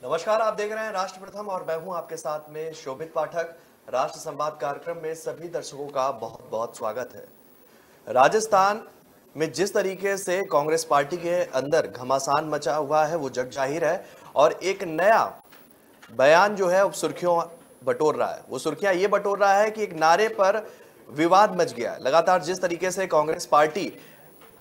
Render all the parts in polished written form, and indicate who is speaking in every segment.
Speaker 1: नमस्कार, आप देख रहे हैं राष्ट्र प्रथम और मैं हूं आपके साथ में शोभित पाठक। राष्ट्र संवाद कार्यक्रम में सभी दर्शकों का बहुत बहुत स्वागत है। राजस्थान में जिस तरीके से कांग्रेस पार्टी के अंदर घमासान मचा हुआ है वो जग जाहिर है और एक नया बयान जो है अब सुर्खियों बटोर रहा है। वो सुर्खियां ये बटोर रहा है कि एक नारे पर विवाद मच गया है। लगातार जिस तरीके से कांग्रेस पार्टी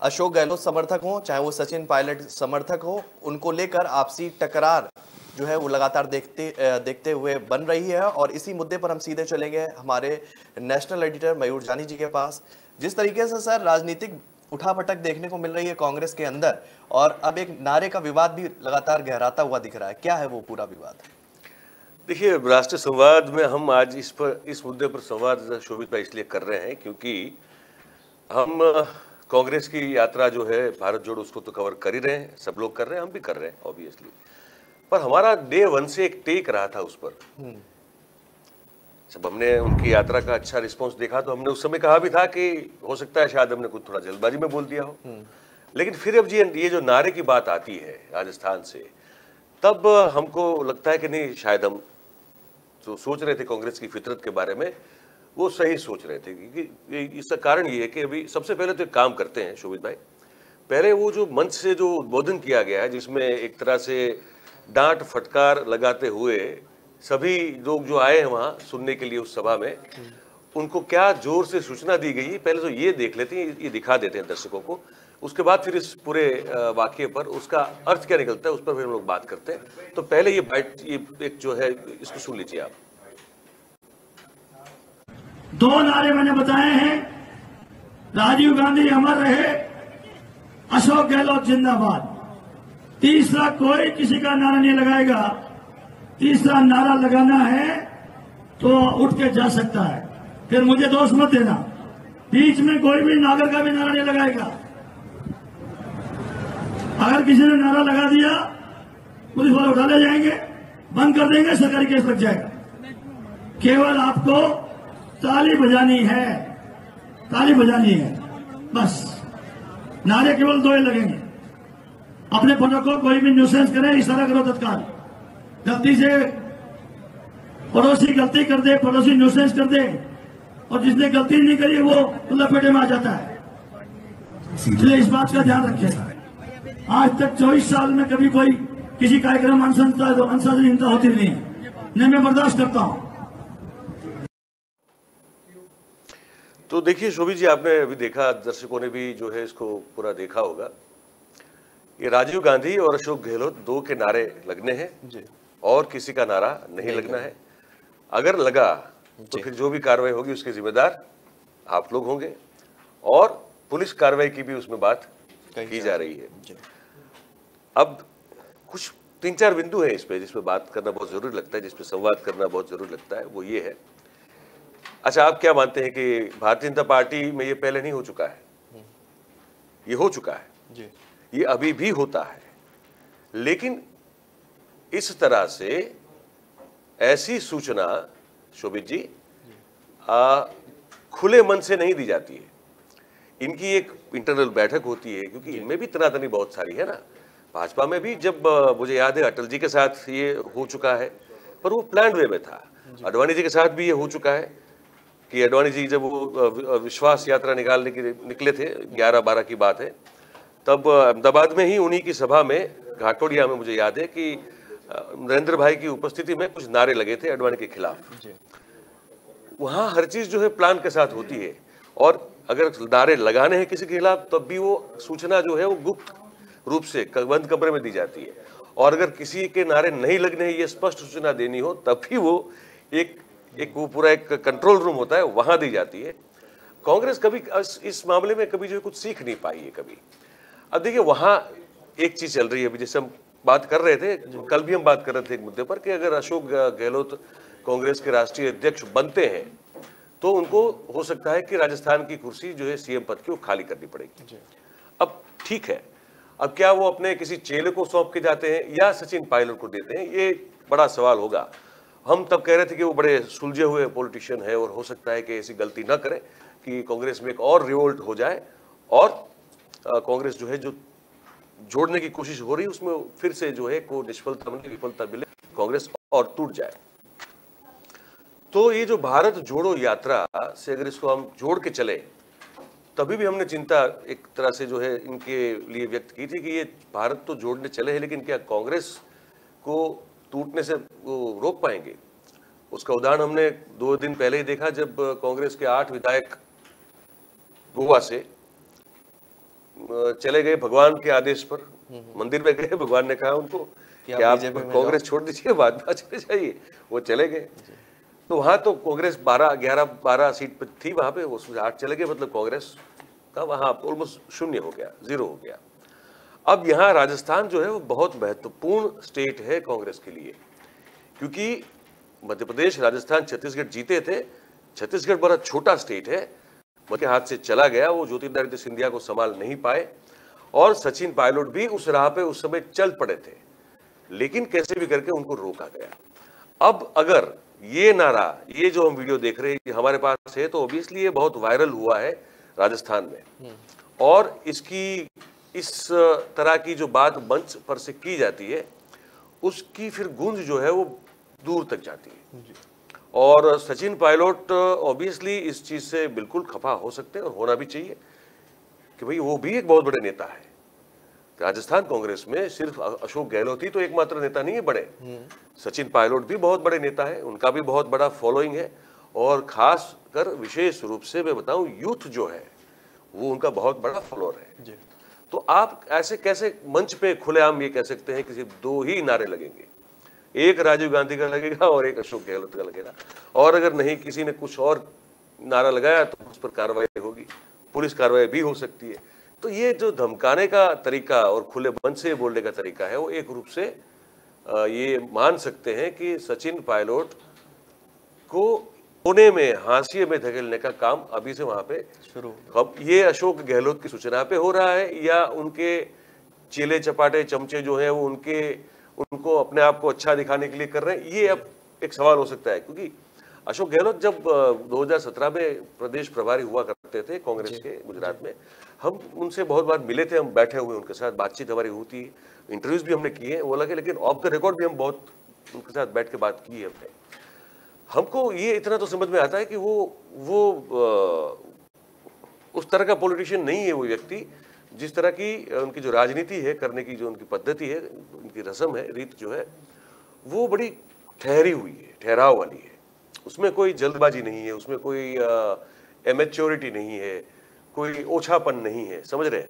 Speaker 1: अशोक गहलोत समर्थक हो चाहे वो सचिन पायलट समर्थक हो, उनको लेकर आपसी टकरार जो है वो लगातार देखते हुए बन रही है। और इसी मुद्दे पर हम सीधे चलेंगे हमारे नेशनल एडिटर मयूर जानी जी के पास। जिस तरीके से सर राजनीतिक उठापटक देखने को मिल रही है कांग्रेस के अंदर और अब एक नारे का विवाद भी लगातार गहराता हुआ दिख रहा है, क्या है वो पूरा विवाद?
Speaker 2: देखिए, राष्ट्रीय संवाद में हम आज इस मुद्दे पर संवाद शोभित भाई इसलिए कर रहे हैं क्योंकि हम कांग्रेस की यात्रा जो है भारत जोड़ो उसको तो कवर कर ही रहे हैं, सब लोग कर रहे हैं, हम भी कर रहे हैं ऑब्वियसली। पर हमारा डे वन से एक टेक रहा था उस पर। जब हमने उनकी यात्रा का अच्छा रिस्पांस देखा तो हमने उस समय कहा भी था कि हो सकता है शायद हमने कुछ थोड़ा जल्दबाजी में बोल दिया हो। लेकिन फिर अब ये जो नारे की बात आती है राजस्थान से, तब हमको लगता है कि नहीं, शायद हम जो सोच रहे थे कांग्रेस की फितरत के बारे में वो सही सोच रहे थे। क्योंकि इसका कारण ये है कि अभी सबसे पहले तो एक काम करते हैं शोभित भाई, पहले वो जो मंच से जो उद्बोधन किया गया है जिसमें एक तरह से डांट फटकार लगाते हुए सभी लोग जो आए हैं वहां सुनने के लिए उस सभा में, उनको क्या जोर से सूचना दी गई, पहले तो ये देख लेते हैं, ये दिखा देते हैं दर्शकों को। उसके बाद फिर इस पूरे वाक्य पर उसका अर्थ क्या निकलता है उस पर फिर हम लोग बात करते हैं। तो पहले ये एक जो है इसको सुन लीजिए आप।
Speaker 3: दो नारे मैंने बताए हैं, राजीव गांधी अमर रहे, अशोक गहलोत जिंदाबाद। तीसरा कोई किसी का नारा नहीं लगाएगा। तीसरा नारा लगाना है तो उठ के जा सकता है, फिर मुझे दोष मत देना। बीच में कोई भी नागर का भी नारा नहीं लगाएगा। अगर किसी ने नारा लगा दिया पुलिस वाले उठा ले जाएंगे, बंद कर देंगे, सरकारी केस लग जाएगा। केवल आपको ताली बजानी है, ताली बजानी है बस। नारे केवल दो ही लगेंगे। अपने फोटो को कोई भी न्यूसेंस करे, इशारा करो तत्काल। गलती से पड़ोसी गलती कर दे, पड़ोसी न्यूसेंस कर दे, और जिसने गलती नहीं करी वो लपेटे में आ जाता है। इसलिए इस बात का ध्यान रखें। आज तक 24 साल में कभी कोई किसी कार्यक्रम अनुशासनहीनता होती नहीं है, मैं बर्दाश्त करता हूं।
Speaker 2: तो देखिए शोभित जी, आपने अभी देखा, दर्शकों ने भी जो है इसको पूरा देखा होगा। ये राजीव गांधी और अशोक गहलोत दो के नारे लगने हैं जी, और किसी का नारा नहीं लगना है। अगर लगा तो फिर जो भी कार्रवाई होगी उसके जिम्मेदार आप लोग होंगे, और पुलिस कार्रवाई की भी उसमें बात की जा रही है। अब कुछ 3-4 बिंदु है इस पे जिस पे बात करना बहुत जरूरी लगता है, जिस पे संवाद करना बहुत जरूरी लगता है। वो ये है, अच्छा आप क्या मानते हैं कि भारतीय जनता पार्टी में ये पहले नहीं हो चुका है? ये हो चुका है जी, ये अभी भी होता है, लेकिन इस तरह से ऐसी सूचना शोभित जी खुले मन से नहीं दी जाती है। इनकी एक इंटरनल बैठक होती है, क्योंकि इनमें भी तनातनी बहुत सारी है ना। भाजपा में भी जब मुझे याद है अटल जी के साथ ये हो चुका है, पर वो प्लान्ड वे में था। आडवाणी जी के साथ भी ये हो चुका है कि आडवाणी जी जब वो विश्वास यात्रा निकालने के निकले थे, 11-12 की बात है, तब अहमदाबाद में ही उन्हीं की सभा में घाटोड़िया में मुझे याद है कि नरेंद्र भाई की उपस्थिति में कुछ नारे लगे थे आडवाणी के खिलाफ। वहां हर चीज जो है प्लान के साथ होती है, और अगर नारे लगाने हैं किसी के खिलाफ तब भी वो सूचना जो है वो गुप्त रूप से बंद कमरे में दी जाती है, और अगर किसी के नारे नहीं लगने ये स्पष्ट सूचना देनी हो तब भी वो एक वो पूरा एक कंट्रोल रूम होता है, वहां दी जाती है। कांग्रेस कभी इस मामले में कभी जो कुछ सीख नहीं पाई है कभी। अब देखिए वहां एक चीज चल रही है, अभी जैसे हम बात कर रहे थे, कल भी हम बात कर रहे थे एक मुद्दे पर कि अगर अशोक गहलोत कांग्रेस के राष्ट्रीय अध्यक्ष बनते हैं तो उनको हो सकता है कि राजस्थान की कुर्सी जो है सीएम पद की वो खाली करनी पड़ेगी। अब ठीक है, अब क्या वो अपने किसी चेले को सौंप के जाते हैं या सचिन पायलट को देते हैं, ये बड़ा सवाल होगा। हम तब कह रहे थे कि वो बड़े सुलझे हुए पॉलिटिशियन है और हो सकता है कि ऐसी गलती ना करें कि कांग्रेस में एक और रिवोल्ट हो जाए और कांग्रेस जो है जो जोड़ने की कोशिश हो रही है उसमें फिर से जो है को निष्फलता मिले, विफलता मिले, कांग्रेस और टूट जाए। तो ये जो भारत जोड़ो यात्रा से अगर इसको हम जोड़ के चले, तभी भी हमने चिंता एक तरह से जो है इनके लिए व्यक्त की थी कि ये भारत तो जोड़ने चले हैं, लेकिन क्या कांग्रेस को टूटने से वो रोक पाएंगे? उसका उदाहरण हमने 2 दिन पहले ही देखा, जब कांग्रेस के 8 विधायक गोवा से चले गए भगवान के आदेश पर, मंदिर में गए, भगवान ने कहा उनको कि आप कांग्रेस छोड़ दीजिए, भाजपा चले जाइए, वो चले गए। तो वहां तो कांग्रेस 12 सीट पर थी, वहां पे उसमें 8 चले गए, मतलब कांग्रेस का वहां ऑलमोस्ट शून्य हो गया, 0 हो गया। अब यहाँ राजस्थान जो है वो बहुत महत्वपूर्ण स्टेट है कांग्रेस के लिए, क्योंकि मध्य प्रदेश, राजस्थान, छत्तीसगढ़ जीते थे। छत्तीसगढ़ बड़ा छोटा स्टेट है, उनके हाथ से चला गया, वो ज्योतिरादित्य सिंधिया को संभाल नहीं पाए, और सचिन पायलट भी उस राह पे उस समय चल पड़े थे, लेकिन कैसे भी करके उनको रोका गया। अब अगर ये नारा, ये जो हम वीडियो देख रहे हैं हमारे पास है, तो ऑब्वियसली ये बहुत वायरल हुआ है राजस्थान में, और इसकी इस तरह की जो बात मंच पर से की जाती है, उसकी फिर गूंज जो है वो दूर तक जाती है। और सचिन पायलट ऑब्वियसली इस चीज से बिल्कुल खफा हो सकते हैं, और होना भी चाहिए कि भाई वो भी एक बहुत बड़े नेता है। राजस्थान कांग्रेस में सिर्फ अशोक गहलोत ही तो एकमात्र नेता नहीं है बड़े, सचिन पायलट भी बहुत बड़े नेता है, उनका भी बहुत बड़ा फॉलोइंग है, और खास कर विशेष रूप से मैं बताऊं यूथ जो है वो उनका बहुत बड़ा फॉलोअर है। तो आप ऐसे कैसे मंच पे खुलेआम ये कह सकते हैं कि सिर्फ 2 ही नारे लगेंगे, एक राजीव गांधी का लगेगा और एक अशोक गहलोत का लगेगा, और अगर नहीं किसी ने कुछ और नारा लगाया तो उस पर कार्रवाई होगी, पुलिस कार्रवाई भी हो सकती है। तो ये जो धमकाने का तरीका और खुले मंच से बोलने का तरीका है, वो एक रूप से ये मान सकते हैं कि सचिन पायलट को कोने में, हाशिए में धकेलने का काम अभी से वहां पे शुरू। अब ये अशोक गहलोत की सूचना पे हो रहा है, या उनके चेले चपाटे चमचे जो हैं वो उनको अपने आप को अच्छा दिखाने के लिए कर रहे हैं, ये अब एक सवाल हो सकता है। क्योंकि अशोक गहलोत जब 2017 में प्रदेश प्रभारी हुआ करते थे कांग्रेस के गुजरात में, हम उनसे बहुत बार मिले थे, हम बैठे हुए उनके साथ बातचीत हमारी होती है, इंटरव्यूज भी हमने किए हैं, वो लगे, लेकिन ऑफ द रिकॉर्ड भी हम बहुत उनके साथ बैठ के बात की है हमने। हमको ये इतना तो समझ में आता है कि वो उस तरह का पॉलिटिशियन नहीं है वो व्यक्ति, जिस तरह की उनकी जो राजनीति है करने की, जो उनकी पद्धति है, उनकी रस्म है, रीत जो है, वो बड़ी ठहरी हुई है, ठहराव वाली है, उसमें कोई जल्दबाजी नहीं है, उसमें कोई एमेच्योरिटी नहीं है, कोई ओछापन नहीं है, समझ रहे हैं।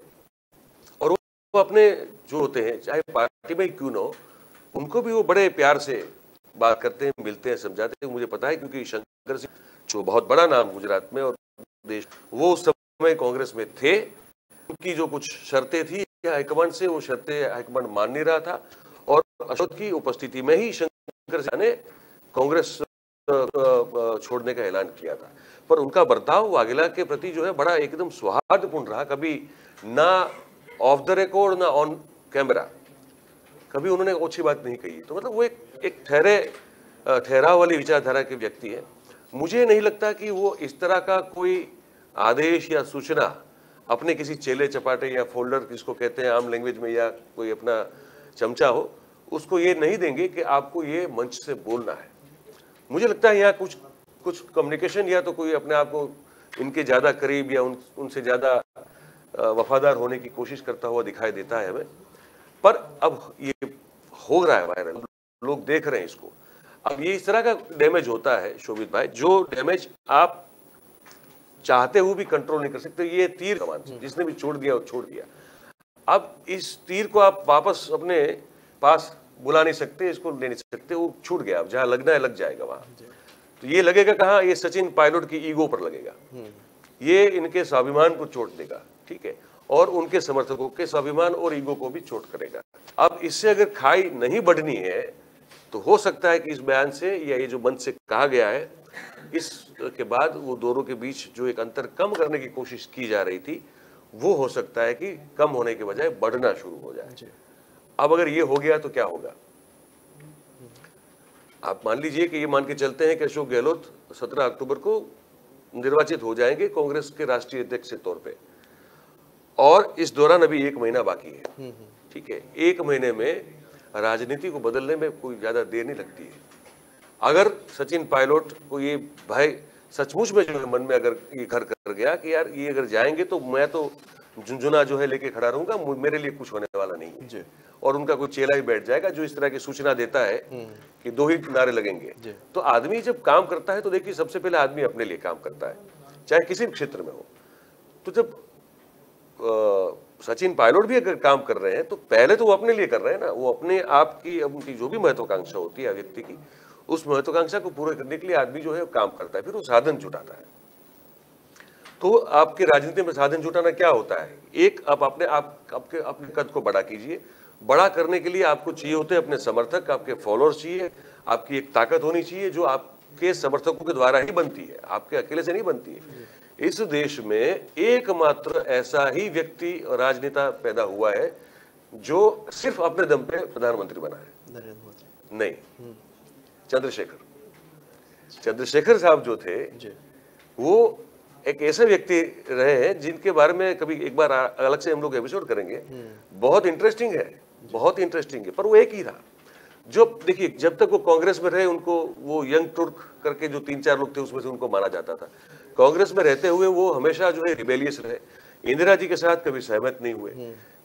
Speaker 2: और वो अपने जो होते हैं, चाहे पार्टी में क्यों ना हो, उनको भी वो बड़े प्यार से बात करते हैं, मिलते हैं, समझाते हैं। मुझे पता है क्योंकि शंकर सिंह जो बहुत बड़ा नाम गुजरात में और देश, वो उस समय कांग्रेस में थे, उनकी जो कुछ शर्तें थी हाईकमांड से, वो शर्तें हाईकमांड मान नहीं रहा था, और अशोक की उपस्थिति में ही शंकर सिंह ने कांग्रेस छोड़ने का ऐलान किया था। पर उनका बर्ताव वाघेला के प्रति जो है बड़ा एकदम सौहार्दपूर्ण रहा, कभी ना ऑफ द रिकॉर्ड ना ऑन कैमरा कभी उन्होंने अच्छी बात नहीं कही। तो मतलब वो एक ठहराव वाली विचारधारा के व्यक्ति है। मुझे नहीं लगता कि वो इस तरह का कोई आदेश या सूचना अपने किसी चेले चपाटे या फोल्डर, जिसको कहते हैं आम लैंग्वेज में, या कोई अपना चमचा हो, उसको ये नहीं देंगे कि आपको ये मंच से बोलना है। मुझे लगता है यहाँ कुछ कम्युनिकेशन, या तो कोई अपने आप को इनके ज़्यादा करीब या उनसे ज़्यादा वफादार होने की कोशिश करता हुआ दिखाई देता है हमें। पर अब ये हो रहा है वायरल, लोग देख रहे हैं इसको। अब ये इस तरह का डैमेज होता है शोभित भाई, जो डैमेज आप चाहते हुए भी कंट्रोल नहीं कर सकते। ये तीर कमान से जिसने भी छोड़ दिया वो छोड़ दिया। अब इस तीर को आप वापस अपने पास बुला नहीं सकते, इसको ले नहीं सकते, वो छूट गया। अब जहां लगना है लग जाएगा वहां। तो ये लगेगा कहाँ? ये सचिन पायलट की ईगो पर लगेगा, ये इनके स्वाभिमान को चोट देगा, ठीक है, और उनके समर्थकों के स्वाभिमान और ईगो को भी चोट करेगा। अब इससे अगर खाई नहीं बढ़नी है तो हो सकता है कि इस बयान से या ये जो मंच से कहा गया है, इसके बाद वो दोनों के बीच जो एक अंतर कम करने की कोशिश की जा रही थी, वो हो सकता है कि कम होने के बजाय बढ़ना शुरू हो जाए। अब अगर ये हो गया तो क्या होगा? आप मान लीजिए कि ये मान के चलते हैं कि अशोक गहलोत 17 अक्टूबर को निर्वाचित हो जाएंगे कांग्रेस के राष्ट्रीय अध्यक्ष के तौर पे, और इस दौरान अभी 1 महीना बाकी है, ठीक है। 1 महीने में राजनीति को बदलने में कोई ज़्यादा देर नहीं लगती है। अगर सचिन पायलट को ये भाई सचमुच में जो है मन में अगर ये घर कर गया कि यार ये अगर जाएंगे तो मैं तो झुंझुना जो है लेके खड़ा रहूंगा, मेरे लिए कुछ होने वाला नहीं है, और उनका कोई चेला ही बैठ जाएगा जो इस तरह की सूचना देता है कि 2 ही नारे लगेंगे। तो आदमी जब काम करता है तो देखिए सबसे पहले आदमी अपने लिए काम करता है, चाहे किसी भी क्षेत्र में हो। तो जब सचिन पायलट भी अगर काम कर रहे हैं तो पहले तो वो अपने लिए कर रहे हैं ना, वो अपने आप की उनकी जो भी महत्वाकांक्षा होती है व्यक्ति की, उस महत्वाकांक्षा को पूरा करने के लिए आदमी जो है काम करता है, फिर वो साधन जुटाता है। तो आपके राजनीति में साधन जुटाना क्या होता है? एक आप अपने कद को बड़ा कीजिए। बड़ा करने के लिए आपको चाहिए होते हैं अपने समर्थक, आपके फॉलोअर्स चाहिए, आपकी एक ताकत होनी चाहिए जो आपके समर्थकों के द्वारा ही बनती है, आपके अकेले से नहीं बनती है। इस देश में एकमात्र ऐसा ही व्यक्ति और राजनेता पैदा हुआ है जो सिर्फ अपने दम पे प्रधानमंत्री बना है, नहीं, चंद्रशेखर साहब जो थे वो एक ऐसे व्यक्ति रहे हैं जिनके बारे में कभी एक बार अलग से हम लोग एपिसोड करेंगे, बहुत इंटरेस्टिंग है, बहुत इंटरेस्टिंग है। पर वो एक ही था जो, देखिए जब तक वो कांग्रेस में रहे उनको वो यंग तुर्क करके जो 3-4 लोग थे उसमें से उनको माना जाता था। कांग्रेस में रहते हुए वो हमेशा जो है रिबेलियस रहे, इंदिरा जी के साथ कभी सहमत नहीं हुए।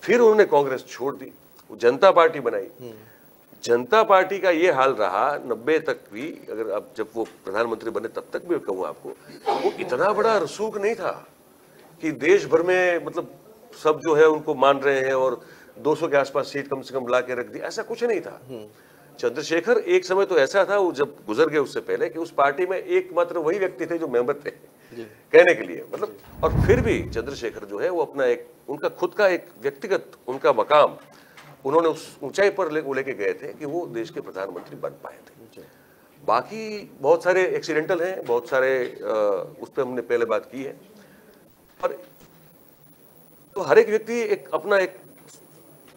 Speaker 2: फिर उन्होंने कांग्रेस छोड़ दी, वो जनता पार्टी बनाई। जनता पार्टी का ये हाल रहा 90 तक भी, अगर अब जब वो प्रधानमंत्री बने तब तक भी कहूँ आपको, वो इतना बड़ा रसूख नहीं था कि देश भर में मतलब सब जो है उनको मान रहे हैं और 200 के आसपास सीट कम से कम ला के रख दी, ऐसा कुछ नहीं था। चंद्रशेखर एक समय तो ऐसा था, वो जब गुजर गए उससे पहले, कि उस पार्टी में एकमात्र वही व्यक्ति थे जो मेंबर थे कहने के लिए, मतलब। और फिर भी चंद्रशेखर जो है वो अपना एक उनका खुद का एक व्यक्तिगत उनका मकाम उन्होंने उस ऊंचाई पर लेके गए थे कि वो देश के प्रधानमंत्री बन पाए थे। बाकी बहुत सारे एक्सीडेंटल हैं, बहुत सारे उस पर हमने पहले बात की है। और तो हर एक व्यक्ति एक अपना एक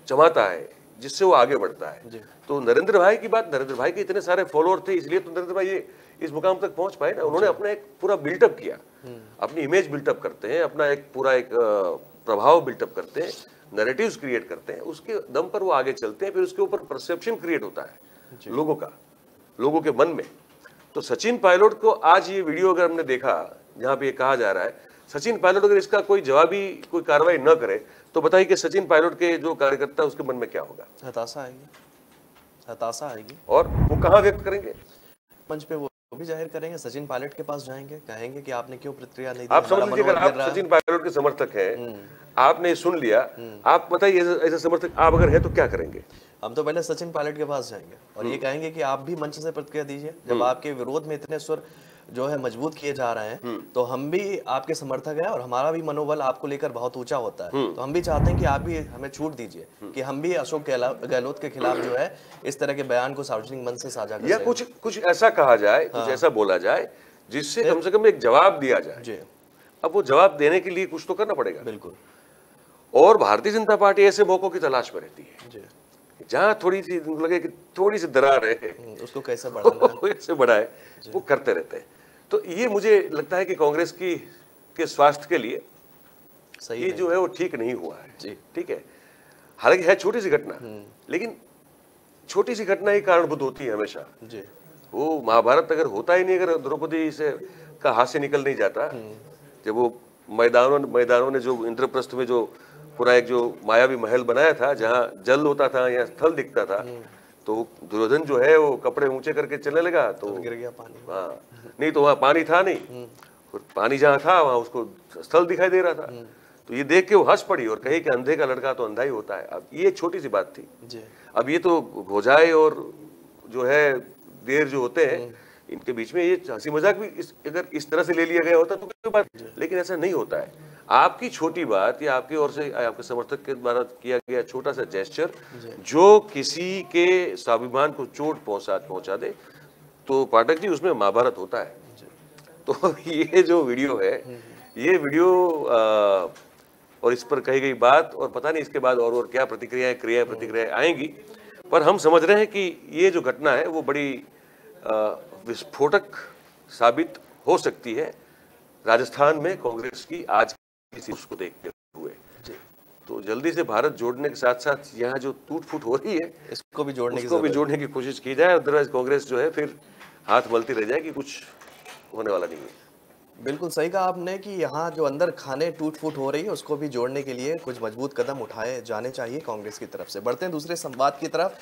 Speaker 2: जमाता है जिससे वो आगे बढ़ता है। तो नरेंद्र भाई की बात, नरेंद्र भाई के इतने सारे फॉलोअर थे इसलिए तो नरेंद्र भाई ये इस मुकाम तक पहुंच पाए ना। उन्होंने अपना एक पूरा बिल्टअप किया, अपनी इमेज बिल्टअप करते हैं, अपना एक पूरा एक प्रभाव बिल्टअप करते हैं, नैरेटिव्स क्रिएट करते हैं, उसके दम पर वो आगे चलते हैं। फिर उसके ऊपर परसेप्शन क्रिएट होता है लोगों का, लोगों के मन में। तो सचिन पायलट को आज ये वीडियो अगर हमने देखा जहाँ पे ये कहा जा रहा है, सचिन पायलट अगर इसका कोई जवाबी कोई कार्रवाई न करे तो बताइए कि सचिन पायलट के जो कार्यकर्ता उसके मन में क्या होगा?
Speaker 1: हताशा आएगी, हताशा आएगी।
Speaker 2: और वो कहाँ व्यक्त करेंगे?
Speaker 1: मंच पे वो भी जाहिर करेंगे, सचिन पायलट के पास जाएंगे, कहेंगे कि आपने क्यों प्रतिक्रिया नहीं दी।
Speaker 2: आप समझ लीजिए अगर आप सचिन पायलट के समर्थक हैं, आपने सुन लिया, आप बताइए ऐसे समर्थक आप अगर है तो क्या करेंगे?
Speaker 1: हम तो पहले सचिन पायलट के पास जाएंगे और ये कहेंगे कि आप भी मंच से प्रतिक्रिया दीजिए। जब आपके विरोध में इतने स्वर जो है मजबूत किए जा रहे हैं तो हम भी आपके समर्थक हैं और हमारा भी मनोबल आपको लेकर बहुत ऊंचा होता है। तो हम भी चाहते हैं कि आप भी हमें छूट दीजिए कि हम भी अशोक गहलोत के खिलाफ जो है इस तरह के बयान को सार्वजनिक मंच से साझा करें, या
Speaker 2: कुछ ऐसा कहा जाए, कुछ ऐसा बोला जाए जिससे कम से कम एक जवाब दिया जाए। अब वो जवाब देने के लिए कुछ तो करना पड़ेगा।
Speaker 1: बिल्कुल।
Speaker 2: और भारतीय जनता पार्टी ऐसे मौकों की तलाश में रहती है जहाँ थोड़ी सी लगे कि थोड़ी सी दरार है,
Speaker 1: उसको कैसे बढ़ाए
Speaker 2: वो करते रहते हैं। तो ये मुझे लगता है कि कांग्रेस के स्वास्थ्य के लिए सही ये जो है वो ठीक नहीं हुआ है। ठीक है, हालांकि है छोटी सी घटना, लेकिन छोटी सी घटना ही कारणभूत होती है हमेशा। वो महाभारत अगर होता ही नहीं, अगर द्रौपदी से का हाथ से निकल नहीं जाता, जब वो मैदानों ने जो इंद्रप्रस्थ में जो पूरा एक जो मायावी महल बनाया था जहाँ जल होता था या स्थल दिखता था, तो दुर्योधन जो है वो कपड़े ऊंचे करके चलने लगा तो
Speaker 1: गिर गया पानी।
Speaker 2: हाँ, नहीं तो वहाँ पानी था नहीं, पानी जहाँ था वहाँ उसको स्थल दिखाई दे रहा था। तो ये देख के वो हंस पड़ी और कही कि अंधे का लड़का तो अंधा ही होता है। अब ये छोटी सी बात थी। अब ये तो भोजाई और जो है देर जो होते हैं इनके बीच में ये हंसी मजाक भी अगर इस तरह से ले लिया गया होता तो कोई बात, लेकिन ऐसा नहीं होता है। आपकी छोटी बात या आपकी ओर से आपके समर्थक के द्वारा किया गया छोटा सा जेस्चर जो किसी के स्वाभिमान को चोट पहुंचा दे, तो पाठक जी उसमें महाभारत होता है। तो ये जो वीडियो है, ये वीडियो और इस पर कही गई बात, और पता नहीं इसके बाद और क्या प्रतिक्रियाएं आएंगी, पर हम समझ रहे हैं कि ये जो घटना है वो बड़ी विस्फोटक साबित हो सकती है राजस्थान में कांग्रेस की आज की उसको देखते हुए। तो जल्दी से भारत जोड़ने के साथ साथ यहाँ जो टूट फूट हो रही है
Speaker 1: इसको भी जोड़ने
Speaker 2: उसको भी जोड़ने की कोशिश की जाए, अदरवाइज कांग्रेस जो है फिर हाथ मलती रह जाएगी, कुछ होने वाला नहीं है।
Speaker 1: बिल्कुल सही कहा आपने कि यहाँ जो अंदर खाने टूट फूट हो रही है उसको भी जोड़ने के लिए कुछ मजबूत कदम उठाए जाने चाहिए कांग्रेस की तरफ से। बढ़ते हैं दूसरे संवाद की तरफ,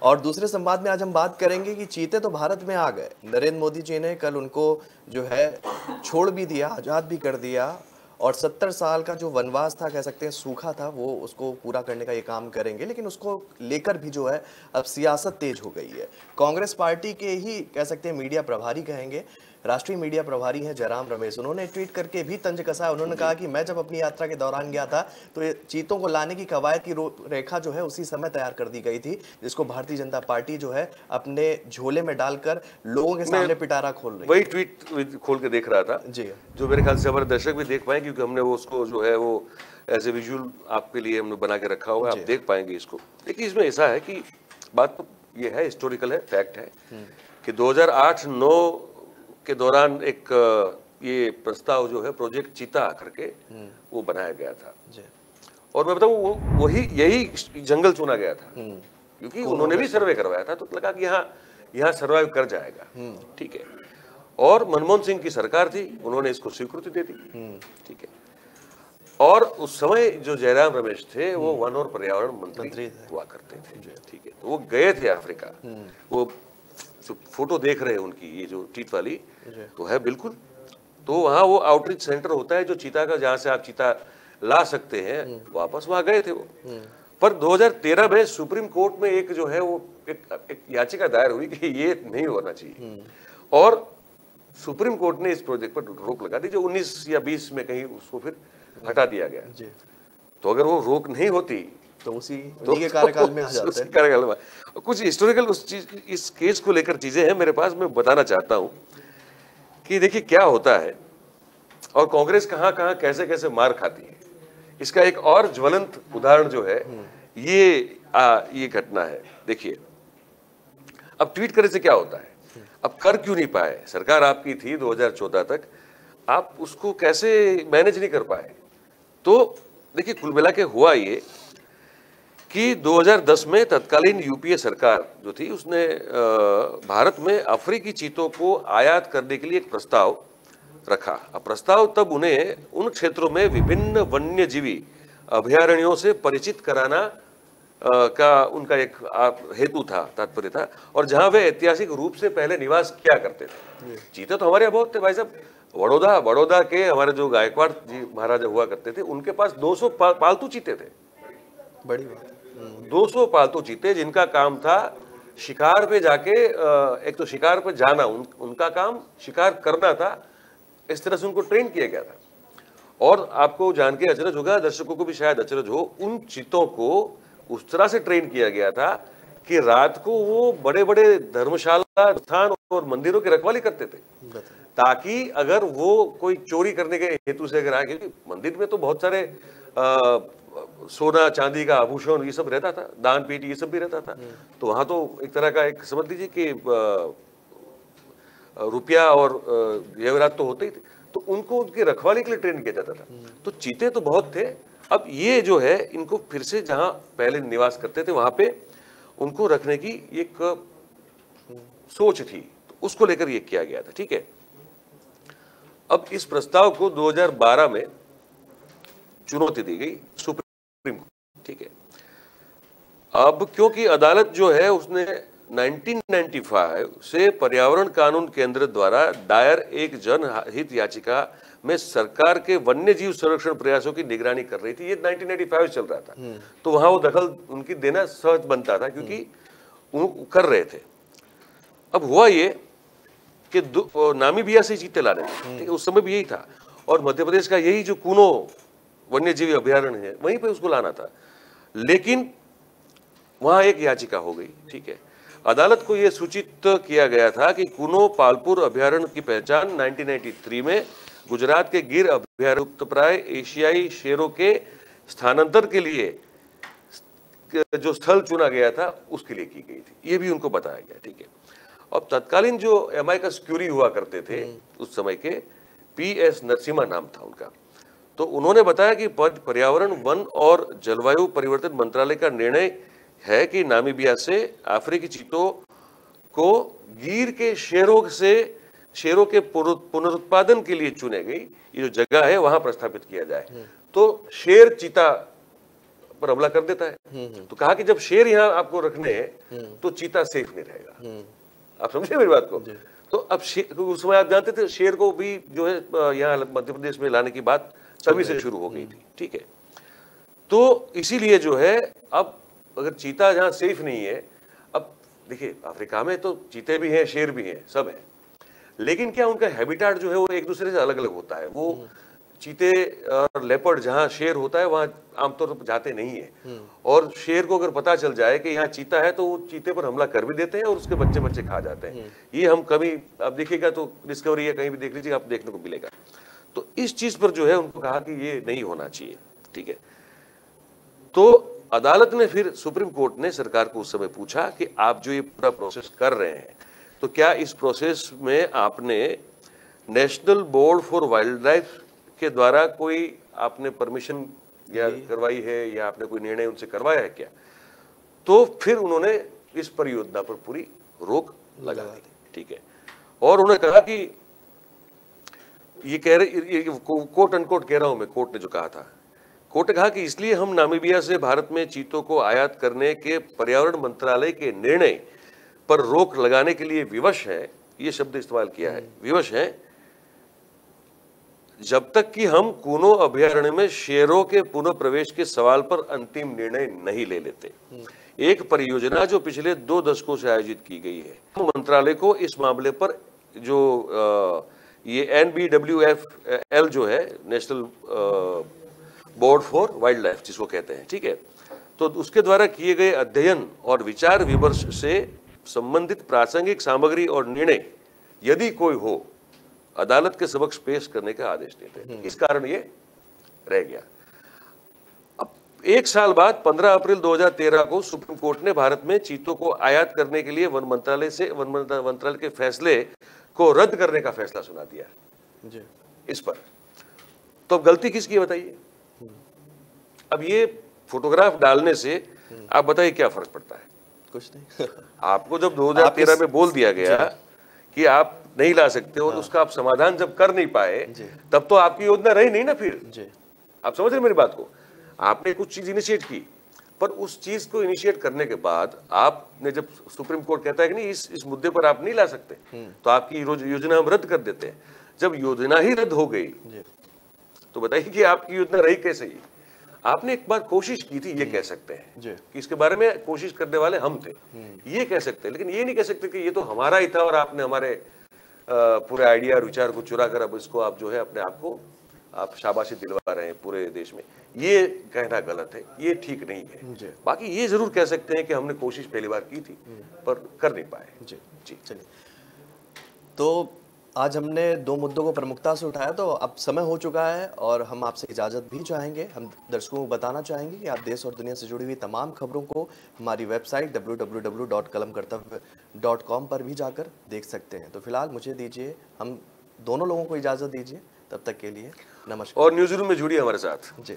Speaker 1: और दूसरे संवाद में आज हम बात करेंगे कि चीते तो भारत में आ गए, नरेंद्र मोदी जी ने कल उनको जो है छोड़ भी दिया, आज़ाद भी कर दिया, और 70 साल का जो वनवास था, कह सकते हैं सूखा था, वो उसको पूरा करने का ये काम करेंगे। लेकिन उसको लेकर भी जो है अब सियासत तेज हो गई है। कांग्रेस पार्टी के ही कह सकते हैं मीडिया प्रभारी कहेंगे, राष्ट्रीय मीडिया प्रभारी हैं जयराम रमेश, उन्होंने ट्वीट करके भी तंज कसा। उन्होंने कहा कि मैं जब अपनी यात्रा के दौरान गया था तो ये चीतों को लाने की कवायद की रेखा जो है उसी समय तैयार कर दी गई थी, जिसको भारतीय जनता पार्टी जो है अपने झोले में डालकर लोगों के सामने पिटारा खोल रही है।
Speaker 2: वही ट्वीट खोल के देख रहा था
Speaker 1: जी,
Speaker 2: जो मेरे ख्याल से हमारे दर्शक भी देख पाए, क्योंकि हमने वो उसको जो है वो एज ए विजुअल आपके लिए हमने बना के रखा हुआ है, आप देख पाएंगे इसको। देखिए इसमें ऐसा है कि बात तो ये है, हिस्टोरिकल है, फैक्ट है कि 2008-9 के दौरान एक ये प्रस्ताव जो है प्रोजेक्ट चीता करके वो बनाया गया था जी। और मैं बताऊं वो यही जंगल चुना गया था क्योंकि उन्होंने भी सर्वे करवाया था, तो लगा कि यहाँ सर्वाइव कर जाएगा, ठीक है। और मनमोहन सिंह की सरकार थी, उन्होंने इसको स्वीकृति दे दी, ठीक है। और उस समय जो जयराम रमेश थे वो वन और पर्यावरण मंत्री हुआ करते थे, ठीक है। तो वो गए थे अफ्रीका, वो जो फोटो देख रहे हैं उनकी ये जो ट्वीट वाली तो है बिल्कुल, तो वहाँ वो आउटरीच सेंटर होता है जो चीता का, जहाँ से आप चीता ला सकते हैं वापस, वहाँ गए थे वो। पर 2013 में सुप्रीम कोर्ट में एक जो है वो एक याचिका दायर हुई कि ये नहीं होना चाहिए, और सुप्रीम कोर्ट ने इस प्रोजेक्ट पर रोक लगा दी, जो 19 या 20 में कहीं उसको फिर हटा दिया गया। तो अगर वो रोक नहीं होती
Speaker 1: तो उसी के कार्यकाल में आ जाते हैं।
Speaker 2: कार्यकाल में कुछ हिस्टोरिकल उस चीज, इस केस को लेकर चीजें हैं मेरे पास, मैं बताना चाहता हूं कि देखिए क्या होता है और कांग्रेस कहां कहां कैसे कैसे मार खाती है। इसका एक और ज्वलंत उदाहरण जो है ये घटना है। देखिए अब ट्वीट करने से क्या होता है, अब कर क्यों नहीं पाए, सरकार आपकी थी 2014 तक, आप उसको कैसे मैनेज नहीं कर पाए। तो देखिए कुल मिला के हुआ ये कि 2010 में तत्कालीन यूपीए सरकार जो थी उसने भारत में अफ्रीकी चीतों को आयात करने के लिए एक प्रस्ताव रखा। अब प्रस्ताव तब उन्हें उन क्षेत्रों में विभिन्न वन्यजीवी अभयारण्यों से परिचित कराना का उनका एक हेतु था, तात्पर्य था, और जहां वे ऐतिहासिक रूप से पहले निवास किया करते थे। चीते तो हमारे यहाँ बहुत थे भाई साहब, बड़ौदा के हमारे जो गायकवाड़ जी महाराजा हुआ करते थे, उनके पास 200 पालतू चीते थे। बड़ी बात, 200 पालतू चीते जिनका काम था शिकार पे जाके, एक तो शिकार पे जाना, उनका काम शिकार करना था, इस तरह से उनको ट्रेन किया गया था। और आपको जान के अचरज होगा, दर्शकों को भी शायद अचरज हो, उन चीतों को उस तरह से ट्रेन किया गया था कि रात को वो बड़े बड़े धर्मशाला, स्थान और मंदिरों की रखवाली करते थे, ताकि अगर वो कोई चोरी करने के हेतु से अगर आगे, मंदिर में तो बहुत सारे सोना चांदी का आभूषण ये सब रहता था, दान पेटी ये सब भी रहता था, तो वहां तो एक तरह का एक समझ लीजिए कि रुपया और जेवरात तो होते ही थे, तो उनको उनकी रखवाली के लिए ट्रेन किया जाता था। तो चीते तो बहुत थे। अब ये जो है इनको फिर से जहां पहले निवास करते थे वहां पे उनको रखने की एक सोच थी, तो उसको लेकर ये किया गया था, ठीक है। अब इस प्रस्ताव को 2012 में चुनौती दी गई सुप्रीम कोर्ट, ठीक है। अब क्योंकि अदालत जो है उसने 1995 से पर्यावरण कानून केंद्र द्वारा दायर एक जनहित याचिका में सरकार के वन्य जीव संरक्षण प्रयासों की निगरानी कर रही थी, ये 1995 चल रहा था, तो वहां वो दखल उनकी देना सहज बनता था क्योंकि वो कर रहे थे। अब हुआ ये कि नामीबिया से चीते ला रहे थे, ठीक है, उस समय भी यही था, और मध्य प्रदेश का यही जो कूनो वन्यजीवी अभयारण्य है वहीं पे उसको लाना था, लेकिन वहां एक याचिका हो गई, ठीक है। अदालत को यह सूचित किया गया था कि कूनो पालपुर अभयारण्य की पहचान 1993 में गुजरात के गिर अभयारण्य प्राय एशियाई शेरों के स्थानांतर के लिए जो स्थल चुना गया था उसके लिए की गई थी, ये भी उनको बताया गया, ठीक है। अब तत्कालीन जो एमआई का सिक्योरी हुआ करते थे उस समय के, PS नरसिम्हा नाम था उनका, तो उन्होंने बताया कि पर्यावरण, वन और जलवायु परिवर्तन मंत्रालय का निर्णय है कि नामीबिया से अफ्रीकी चीतों को गिर के शेरों के पुनरुत्पादन के लिए चुने गई ये जो जगह है वहां प्रस्थापित किया जाए। तो शेर चीता पर हमला कर देता है, तो कहा कि जब शेर यहाँ आपको रखने हैं तो चीता सेफ नहीं रहेगा। आप समझे मेरी बात को? तो अब उस समय आप जानते थे शेर को भी जो है यहाँ मध्य प्रदेश में लाने की बात तभी से शुरू हो गई थी, ठीक है। तो इसीलिए जो है अब अगर चीता जहाँ सेफ नहीं है, अब देखिए अफ्रीका में तो चीते भी हैं, शेर भी हैं, सब है, लेकिन क्या उनका हैबिटाट जो है वो एक दूसरे से अलग अलग होता है। वो चीते और लेपर्ड जहाँ शेर होता है वहां आमतौर पर जाते नहीं है, और शेर को अगर पता चल जाए कि यहाँ चीता है तो वो चीते पर हमला कर भी देते हैं और उसके बच्चे खा जाते हैं। ये हम कभी आप देखिएगा तो डिस्कवरी या कहीं भी देख लीजिए, आप देखने को मिलेगा। तो इस चीज पर जो है उनको कहा कि ये नहीं होना चाहिए, ठीक है। तो अदालत ने फिर, सुप्रीम कोर्ट ने सरकार को उस समय पूछा कि आप जो ये पूरा प्रोसेस कर रहे हैं तो क्या इस प्रोसेस में आपने national board for wild life के द्वारा कोई आपने परमिशन या करवाई है या आपने कोई निर्णय उनसे करवाया है क्या? तो फिर उन्होंने इस परियोजना पर पूरी रोक लगा दी, ठीक है। और उन्होंने कहा कि ये कह रहे, कोट अनकोट कह रहा हूं मैं, कोर्ट ने जो कहा था, कोर्ट ने कहा कि इसलिए हम नामीबिया से भारत में चीतों को आयात करने के पर्यावरण मंत्रालय के निर्णय पर रोक लगाने के लिए विवश है, ये शब्द इस्तेमाल किया है, विवश है, जब तक कि हम कूनो अभयारण्य में शेरों के पुनः प्रवेश के सवाल पर अंतिम निर्णय नहीं ले लेते। एक परियोजना जो पिछले 2 दशकों से आयोजित की गई है, तो मंत्रालय को इस मामले पर जो ये NBWFL जो है, national board for wild life जिसको कहते हैं, ठीक है, तो उसके द्वारा किए गए अध्ययन और विचार विमर्श से संबंधित प्रासंगिक सामग्री और निर्णय यदि कोई हो अदालत के समक्ष पेश करने का आदेश देते हैं। इस कारण ये रह गया। अब 1 साल बाद 15 अप्रैल 2013 को सुप्रीम कोर्ट ने भारत में चीतों को आयात करने के लिए वन मंत्रालय के फैसले को रद्द करने का फैसला सुना दिया जी इस पर। तो अब गलती किसकी है बताइए? अब ये फोटोग्राफ डालने से आप बताइए क्या फर्क पड़ता है?
Speaker 1: कुछ नहीं।
Speaker 2: आपको जब 2013 में बोल दिया गया कि आप नहीं ला सकते हो, तो उसका आप समाधान जब कर नहीं पाए तब तो आपकी योजना रही नहीं ना फिर। आप समझ रहे मेरी बात को? आपने कुछ चीज इनिशिएट की, पर उस चीज को इनिशिएट करने के बाद आपने जब सुप्रीम कोर्ट कहता है कि नहीं इस मुद्दे पर आप नहीं ला सकते, तो आपकी योजना हम रद्द कर देते हैं। जब योजना ही रद्द हो गई तो बताइए कि आपकी योजना रही कैसे? ही आपने एक बार कोशिश की थी, ये कह सकते हैं कि इसके बारे में कोशिश करने वाले हम थे, ये कह सकते हैं, लेकिन ये नहीं कह सकते कि ये तो हमारा ही था और आपने हमारे पूरे आइडिया और विचार को चुरा कर अब इसको आप जो है अपने आप को आप शाबाशी दिलवा रहे हैं पूरे देश में। ये कहना गलत है, ये ठीक नहीं है। बाकी ये जरूर कह सकते हैं कि हमने कोशिश पहली बार की थी पर कर नहीं पाए। जी
Speaker 1: चलिए, तो आज हमने 2 मुद्दों को प्रमुखता से उठाया, तो अब समय हो चुका है और हम आपसे इजाज़त भी चाहेंगे। हम दर्शकों को बताना चाहेंगे कि आप देश और दुनिया से जुड़ी हुई तमाम खबरों को हमारी वेबसाइट www.kalamkartavya.com पर भी जाकर देख सकते हैं। तो फिलहाल मुझे दीजिए, हम दोनों लोगों को इजाज़त दीजिए, तब तक के लिए नमस्कार।
Speaker 2: और न्यूज़ रूम में जुड़िए हमारे साथ।
Speaker 1: जी।